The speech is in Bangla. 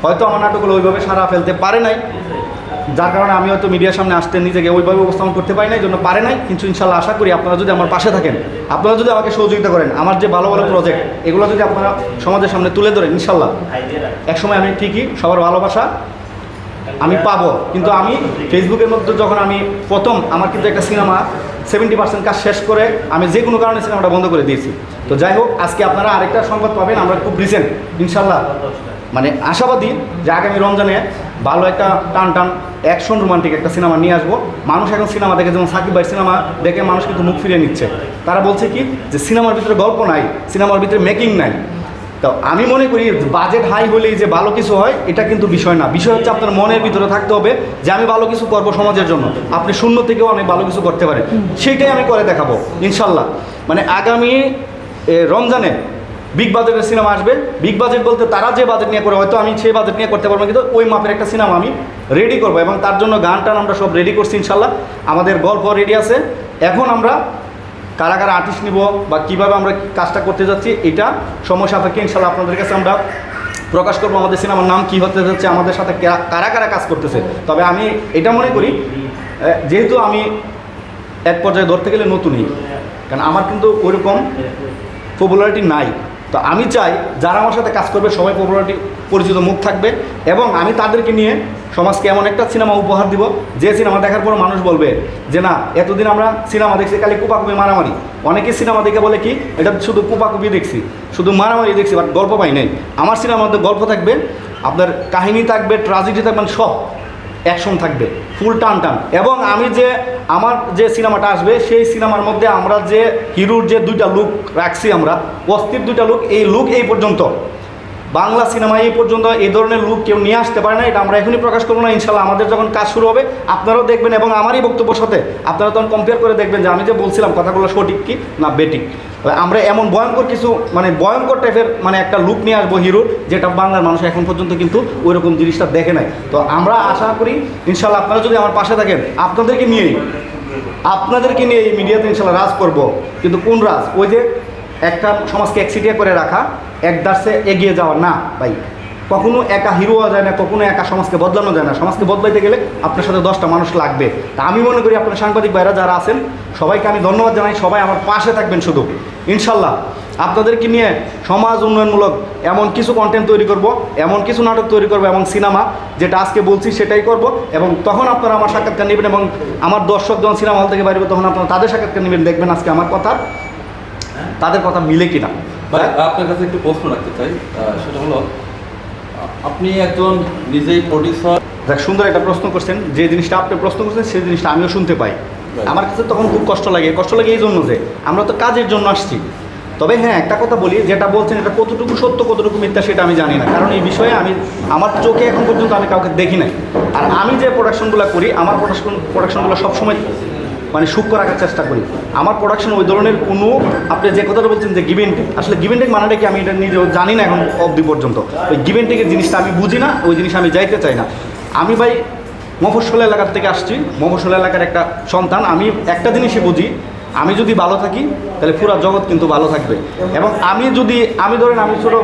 হয়তো আমার নাটকগুলো ওইভাবে সারা ফেলতে পারে নাই, যার কারণে আমি হয়তো মিডিয়ার সামনে আসতে নিজেকে ওইভাবে উপস্থাপন করতে পারি নাই, জন্য পারে নাই। কিন্তু ইনশাল্লাহ আশা করি আপনারা যদি আমার পাশে থাকেন, আপনারা যদি আমাকে সহযোগিতা করেন, আমার যে ভালো ভালো প্রজেক্ট এগুলো যদি আপনারা সমাজের সামনে তুলে ধরেন, ইনশাল্লাহ একসময় আমি ঠিকই সবার ভালোবাসা আমি পাবো। কিন্তু আমি ফেসবুকের মধ্যে যখন আমি প্রথম আমার কিন্তু একটা সিনেমা 70% কাজ শেষ করে আমি যে কোনো কারণে সিনেমাটা বন্ধ করে দিয়েছি। তো যাই হোক, আজকে আপনারা আরেকটা সংবাদ পাবেন, আমরা খুব রিসেন্ট ইনশাল্লাহ মানে আশাবাদী যে আগামী রমজানে ভালো একটা টান অ্যাকশন রোমান্টিক একটা সিনেমা নিয়ে আসবো। মানুষ এখন সিনেমা দেখে, যেমন সাকিব ভাই সিনেমা দেখে মানুষ কিন্তু মুখ ফিরিয়ে নিচ্ছে। তারা বলছে কি যে সিনেমার ভিতরে গল্প নাই, সিনেমার ভিতরে মেকিং নাই। তো আমি মনে করি বাজেট হাই হলেই যে ভালো কিছু হয় এটা কিন্তু বিষয় না। বিষয় হচ্ছে আপনার মনের ভিতরে থাকতে হবে যে আমি ভালো কিছু করবো সমাজের জন্য। আপনি শূন্য থেকেও অনেক ভালো কিছু করতে পারেন, সেইটাই আমি করে দেখাবো ইনশাল্লাহ। মানে আগামী রমজানে বিগ বাজেটের সিনেমা আসবে। বিগ বাজেট বলতে তারা যে বাজেট নিয়ে করে, হয়তো আমি সেই বাজেট নিয়ে করতে পারবো, কিন্তু ওই মাপের একটা সিনেমা আমি রেডি করবো এবং তার জন্য গান টান আমরা সব রেডি করছি ইনশাল্লাহ। আমাদের গল্প রেডি আছে। এখন আমরা কারা কারা আর্টিস্ট নিব বা কীভাবে আমরা কাজটা করতে যাচ্ছি এটা সময় সাপেক্ষে ইনশাল্লাহ আপনাদের কাছে আমরা প্রকাশ করবো। আমাদের সিনেমার নাম কী হতে যাচ্ছে, আমাদের সাথে কারা কারা কাজ করতেছে। তবে আমি এটা মনে করি, যেহেতু আমি এক পর্যায়ে ধরতে গেলে নতুনই, কারণ আমার কিন্তু ওইরকম পপুলারিটি নাই। তো আমি চাই যারা আমার সাথে কাজ করবে সবাই পপুলারিটি পরিচিত মুখ থাকবে এবং আমি তাদেরকে নিয়ে সমাজকে এমন একটা সিনেমা উপহার দিব যে সিনেমা দেখার পর মানুষ বলবে যে না, এতদিন আমরা সিনেমা দেখছি খালি কুপাকুপি মারামারি। অনেকেই সিনেমা দেখে বলে কি এটা শুধু কুপাকুপি দেখছি, শুধু মারামারি দেখছি, বাট গল্প পাই নাই। আমার সিনেমার মধ্যে গল্প থাকবে, আপনার কাহিনী থাকবে, ট্রাজেডি থাকবে, সব অ্যাকশন থাকবে, ফুল টান এবং আমি যে আমার যে সিনেমাটা আসবে সেই সিনেমার মধ্যে আমরা যে হিরোর যে দুইটা লুক রাখছি, আমরা অস্থির দুইটা লুক, এই লুক এই পর্যন্ত বাংলা সিনেমায় এই পর্যন্ত এই ধরনের লুক কেউ নিয়ে আসতে পারে না। এটা আমরা এখনই প্রকাশ করবো না, ইনশাল্লাহ আমাদের যখন কাজ শুরু হবে আপনারাও দেখবেন এবং আমারই বক্তব্যের সাথে আপনারা তখন কম্পেয়ার করে দেখবেন যে আমি যে বলছিলাম কথাগুলো সঠিক কি না বেঠিক। আমরা এমন ভয়ঙ্কর কিছু মানে ভয়ঙ্কর টাইপের মানে একটা লুক নিয়ে আসবো হিরোর, যেটা বাংলার মানুষ এখন পর্যন্ত কিন্তু ওইরকম জিনিসটা দেখে নাই। তো আমরা আশা করি ইনশাল্লাহ আপনারা যদি আমার পাশে থাকেন, আপনাদেরকে নিয়ে এই মিডিয়াতে ইনশাল্লাহ রাজ করব। কিন্তু কোন রাজ? ওই যে একটা সমাজকে একসিটিয়া করে রাখা, এক দার্সে এগিয়ে যাওয়া না ভাই। কখনো একা হিরো হওয়া যায় না, কখনো একা সমাজকে বদলানো যায় না। সমাজকে বদলাইতে গেলে আপনার সাথে 10টা মানুষ লাগবে। তা আমি মনে করি আপনার সাংবাদিক ভাইরা যারা আছেন সবাইকে আমি ধন্যবাদ জানাই। সবাই আমার পাশে থাকবেন শুধু ইনশাল্লাহ। আপনাদেরকে নিয়ে সমাজ উন্নয়নমূলক এমন কিছু কন্টেন্ট তৈরি করব, এমন কিছু নাটক তৈরি করব এবং সিনেমা যেটা আজকে বলছি সেটাই করব। এবং তখন আপনারা আমার সাক্ষাৎকার নেবেন এবং আমার দর্শক যখন সিনেমা হল থেকে বাইরে তখন আপনারা তাদের সাক্ষাৎকার নেবেন, দেখবেন আজকে আমার কথা তাদের কথা মিলে কিনা। আপনার কাছে একটু প্রশ্ন রাখতে চাই, সেটা হলো আপনি একজন নিজেই প্রডিউসার। দেখ, সুন্দর একটা প্রশ্ন করছেন। যে জিনিসটা আপনি প্রশ্ন করছেন সেই জিনিসটা আমিও শুনতে পাই। আমার কাছে তখন খুব কষ্ট লাগে এই জন্য যে আমরা তো কাজের জন্য আসছি। তবে হ্যাঁ, একটা কথা বলি, যেটা বলছেন এটা কতটুকু সত্য কতটুকু মিথ্যা সেটা আমি জানি না, কারণ এই বিষয়ে আমার চোখে এখন পর্যন্ত আমি কাউকে দেখি নাই। আর আমি যে প্রোডাকশনগুলো করি, আমার প্রোডাকশনগুলো সবসময় মানে সূক্ষ্ম রাখার চেষ্টা করি। আমার প্রোডাকশন ওই ধরনের কোনো, আপনি যে কথাটা বলছেন যে গিভ এন্ড টেক, আসলে গিভ এন্ড টেক মানেটা কি আমি এটা নিজেও জানি না এখন অবধি পর্যন্ত। ওই গিভ এন্ড টেকের জিনিসটা আমি বুঝি না, ওই জিনিস আমি যাইতে চাই না। আমি ভাই মফস্বল এলাকার থেকে আসছি, মফস্বল এলাকার একটা সন্তান। আমি একটা জিনিসই বুঝি, আমি যদি ভালো থাকি তাহলে পুরো জগৎ কিন্তু ভালো থাকবে। এবং আমি ধরেন আমি ছোটো